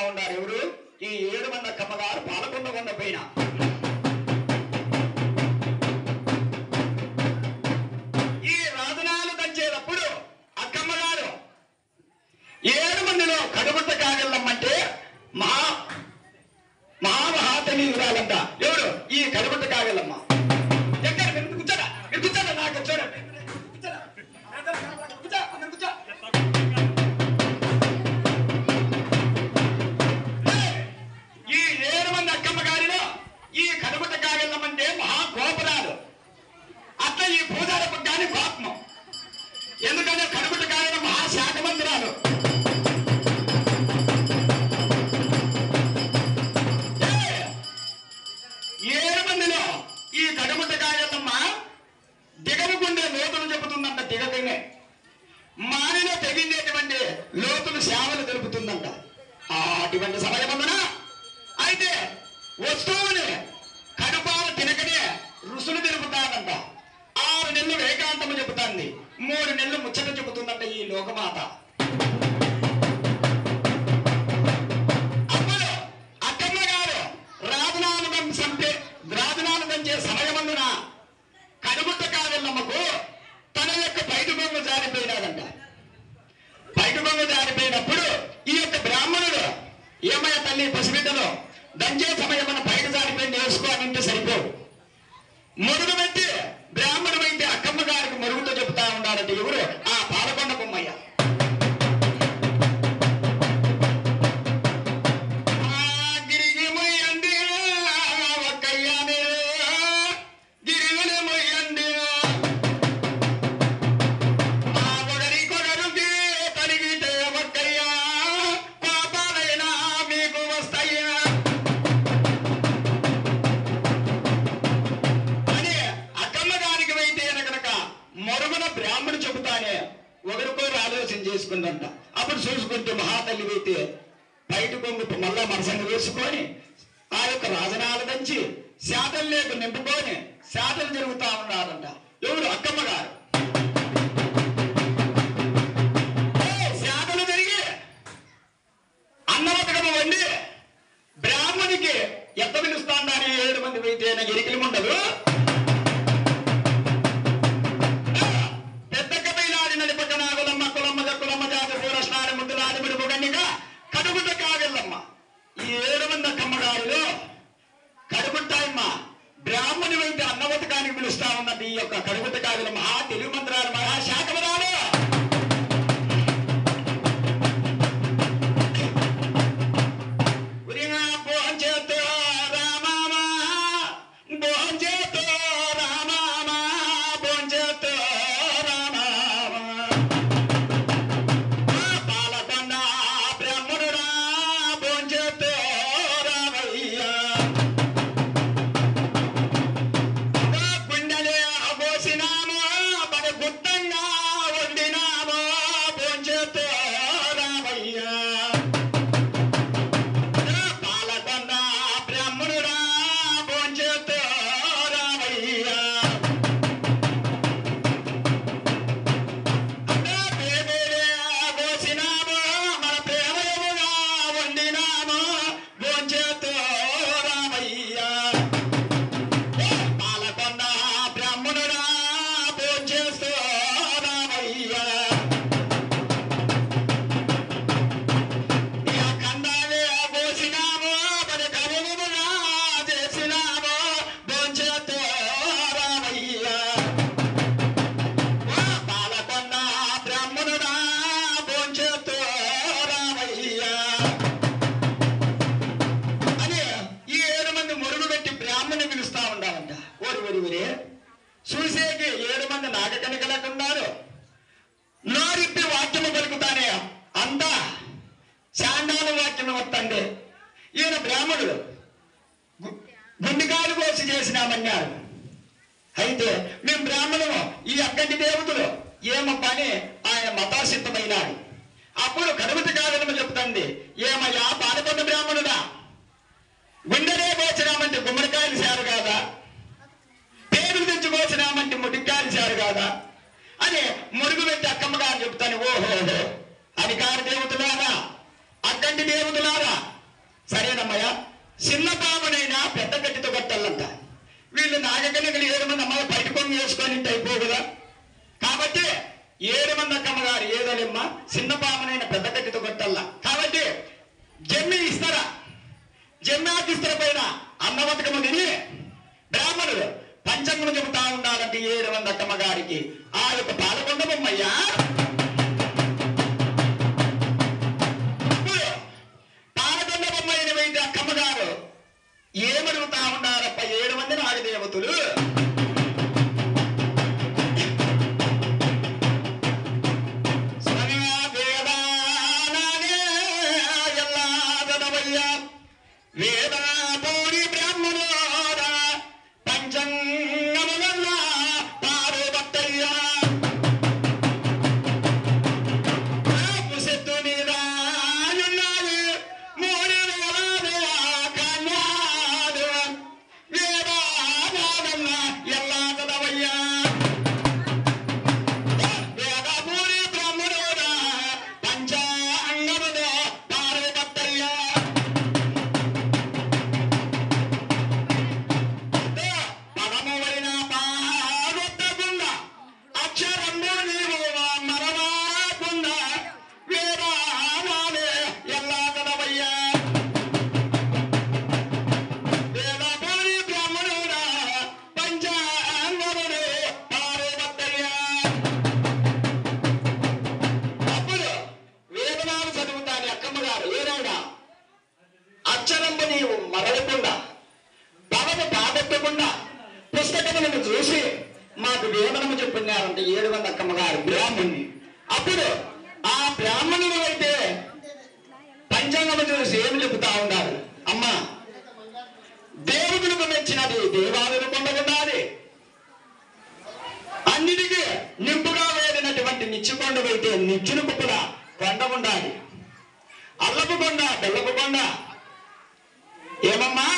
ఉన్నారు. ఎవరు? ఈ 7 మంది అక్కమ్మగారు పాలకొండ పైన. ఈ రాజనాలు దంచేటప్పుడు అక్కమ్మగారు 7 మందిలో కడుగుట్ట కాగలమ్మంటే మహాతనీయురాలంట. ఎవరు? ఈ కడుగుట్ట కాగలమ్మ. ఎక్కడ కూర్చోరా, కూర్చోరా, నాకు చూడండి. ఈ 7 మంది అక్కమ్మ గారిలో ఈ కడుగుట్ట కాగలమ్మంటే మహాగోపురాలు. అట్లా ఈ పూజారపు గాని కోపం. ఎందుకంటే కడుగుట్ట కాగల మహాశాఖ మందిరాలు. 7 మందిలో ఈ కడుగుట్ట కాగలమ్మ దిగవుకుండే లోతులు చెబుతుందంట. దిగకనే మానిలో తెగిండేటువంటి లోతులు సేవలు తెలుపుతుందంట. అటువంటి సమయమందున అయితే వస్తువుని కడుపాల తినకనే రుసులు తెలుపుతానంట. 6 నెలలు ఏకాంతము చెబుతాంది, 3 నెలలు ముచ్చట చెబుతుందంట ఈ లోకమాత. అప్పుడు అక్కమ్మ గారు రాజనాలు దంచే సమయమందున కడుగుట్ట కాగలమ్మకు తన యొక్క బయట బొమ్మ జారిపోయినాదంట. బయట బొమ్మ జారిపోయినప్పుడు ఈ యొక్క బ్రాహ్మణుడు ఏమయ్య తల్లి పసిబిడ్డలో దంచే సమయమన బయట జారిపోయి నేర్చుకోవాలంటే సరిపోదు. మురుగు పెట్టి బ్రాహ్మణుడు అయితే అక్కమ్మ గారికి మురుగుతో చెబుతా ఉన్నాడంటే ఎవరు? ఆ పాలకొండ బొమ్మయ్య. బ్రాహ్మణుడు చెబుతానే ఒకరికొకరు ఆలోచన చేసుకుందంట. అప్పుడు చూసుకుంటే మహాతల్లి అయితే బయట కొంగు మళ్ళా మనసంగా వేసుకొని ఆ యొక్క రాజనాలు దంచి శాతలు లేక నింపుకొని శాతలు జరుగుతా ఉన్నారంట. ఎవరు? అక్కమ్మ గారు. శాతలు జరిగి అన్నవతకం వండి బ్రాహ్మణికి ఎంత పిలుస్తాందని 7 మంది అయితే ఎరికలు ఉండదు. కడుగుట్ట కాగలమ్మ ఈ 7 మంది అక్కమ్మ గారిలో కడుగుట్టాయమ్మ బ్రాహ్మణి వైద్య అన్నవతకానికి పిలుస్తా ఉన్నది. ఈ యొక్క కడుగుట్ట కాగల మహా తెలుగు మంత్రాలు మహాశాఖవరాలు. చూసేకి 7 మంది నాగకనికలకున్నారు. నోరిప్పి వాక్యము పలుకుతానే అంతా చాండాల వాక్యము వస్తండి. ఈయన బ్రాహ్మణుడు గుండికాలు కోసి చేసినామన్నారు. అయితే మేము బ్రాహ్మణులు ఈ అక్కడి దేవతలు ఏమ పని ఆయన మతాసిద్ధమైనాడు. అప్పుడు కడుగుట్ట కాగలమ్మ చెప్తుంది, ఏమయ్యా పాలకొండ బ్రాహ్మణుడా, గుండెనే కోసినామంటే గుమ్మడికాయలు శారు కాదా, పేరులు తెచ్చుకోసినామంటే ముడికాయలు శారు కాదా అని మురుగు పెట్టి అక్కమ్మ గారు చెప్తాను. ఓహో అధికార దేవతలారా, అక్కంటి దేవతలారా, సరేనమ్మయ్య, చిన్న పామునైనా పెద్ద గట్టితో కొట్టాలంట. వీళ్ళు నాగకన్యకలు 7 మంది అమ్మాయి బయట కొంగు వేసుకొని అయిపో కదా. కాబట్టి 7 మంది అక్కమ్మగారు ఏదోలేమ్మ చిన్న పామునైనా పెద్ద గట్టితో కొట్టాలా. కాబట్టి జమ్మి ఇస్తారా, జమ్మి ఆకిస్తర పైన అన్నవతకము తిని బ్రాహ్మణులు పంచంగం చెబుతా ఉండాలంటే 7 మంది అక్కమ్మగారికి ఆ యొక్క పాలకొండ బొమ్మయ్యా పాలకొండ బొమ్మ 8 అక్కమ్మగారు ఏమడుగుతా ఉన్నారప్ప 7 మంది నాగదేవతలు. చూసి మాకు వేదనము చెప్పున్నారంటే 7 మంది అక్కమ్మగారు బ్రాహ్మణుని. అప్పుడు ఆ బ్రాహ్మణులు అయితే పంచాంగము చూసి ఏమి చెబుతా ఉన్నారు, అమ్మా దేవుడులకు మెచ్చినది దేవాలయం కొండగుండాలి, అన్నిటికీ నింపుగా వేడినటువంటి నిచ్చుకొండ అయితే నిచ్చును కుప్పల కొండ ఉండాలి, అల్లపు కొండ బెల్లపు కొండ ఏమమ్మా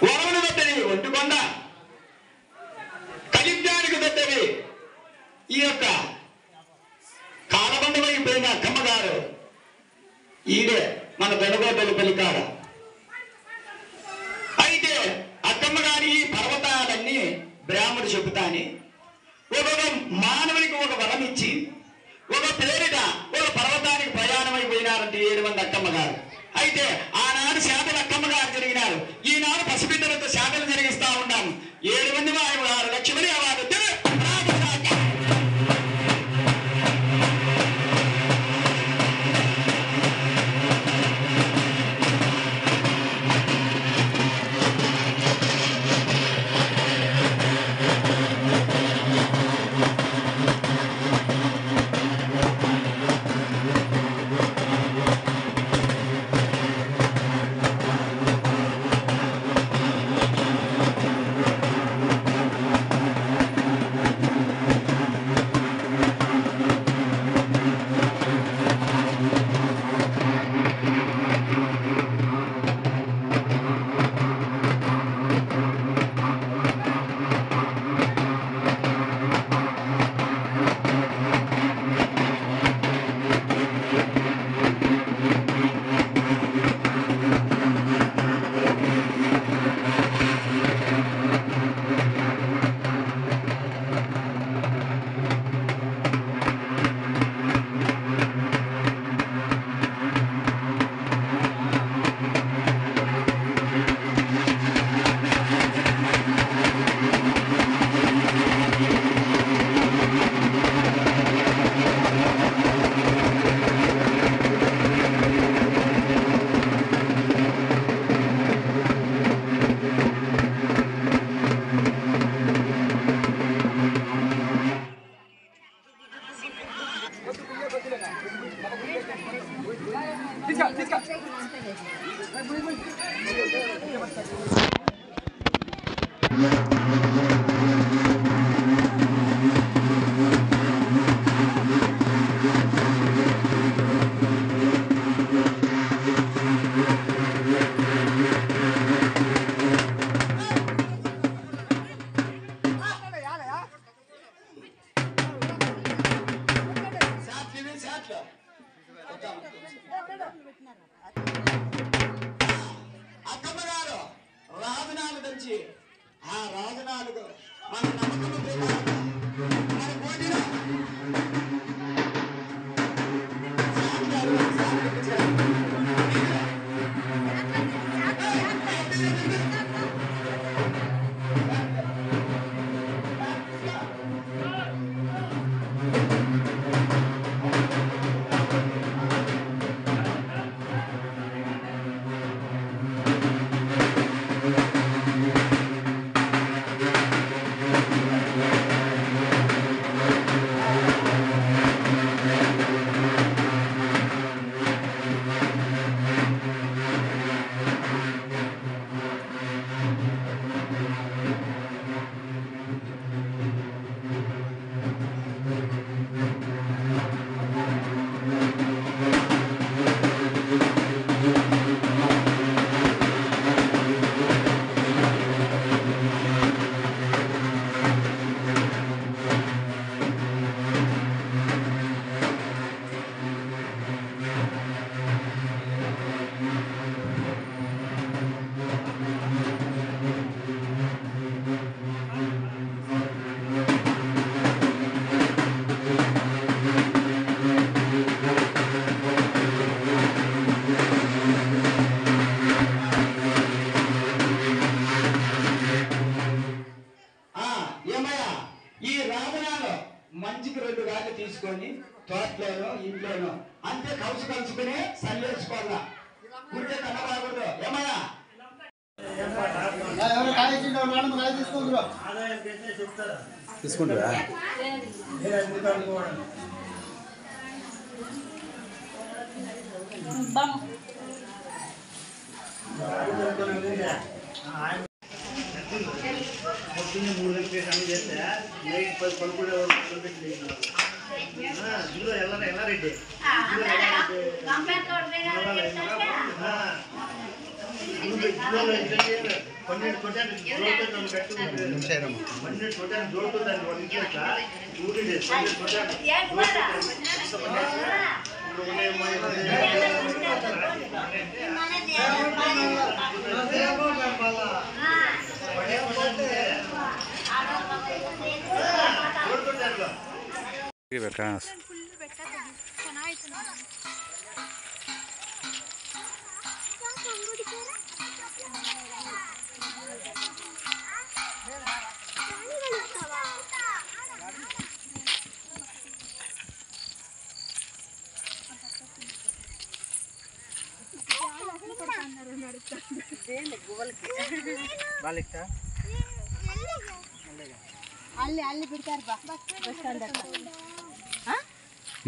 వరములు పెట్టది ఒంటికొండ, కలిద్యానికి పెట్టది ఈ యొక్క కాలబండ అయిపోయిన అక్కమ్మగారు ఈడే మన దొడగోడ్డలు పలికాడ. అయితే అక్కమ్మగారి ఈ పర్వతాలన్నీ బ్రాహ్మణుడు చెబుతాని ఒక్కొక్క మానవునికి ఒక వరం ఇచ్చి ఒక పేరిట ఒక పర్వతానికి ప్రయాణం అయిపోయినారంటే 7 మంది అక్కమ్మగారు. అయితే ఆనాడు శాతలు అక్కమ్మగారు జరిగినారు, ఈనాడు పసిబిడ్డలతో శాతలు జరిగిస్తా ఉన్నాం. 7 మంది వారు లక్ష్మణి అవార్డు అక్కమ్మ గారు రాజనాలు తెచ్చి ఆ రాజనాలు మన నమ్మకం మన పోటీలో మంచికి 2 గాళ్ళు తీసుకొని తోటలోనో ఇంట్లోనో అంతే కలుసుకునే సల్లేసుకోవాలా గుండె కనబాకూడదు ఏమయ్యా తీసుకుంటారా పొద్దున్నే 3 గంటలకి అన్ని చేస్తే నైట్ 10 11 ఇందులో ఎల్లారెడ్డి పన్నెండు కొట్టాను జోడుతుందండి వాళ్ళ ఇంట్లో ఊరి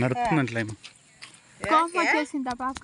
నడుపుతున్నట్లేమో కోపం వచ్చేసిందా పాప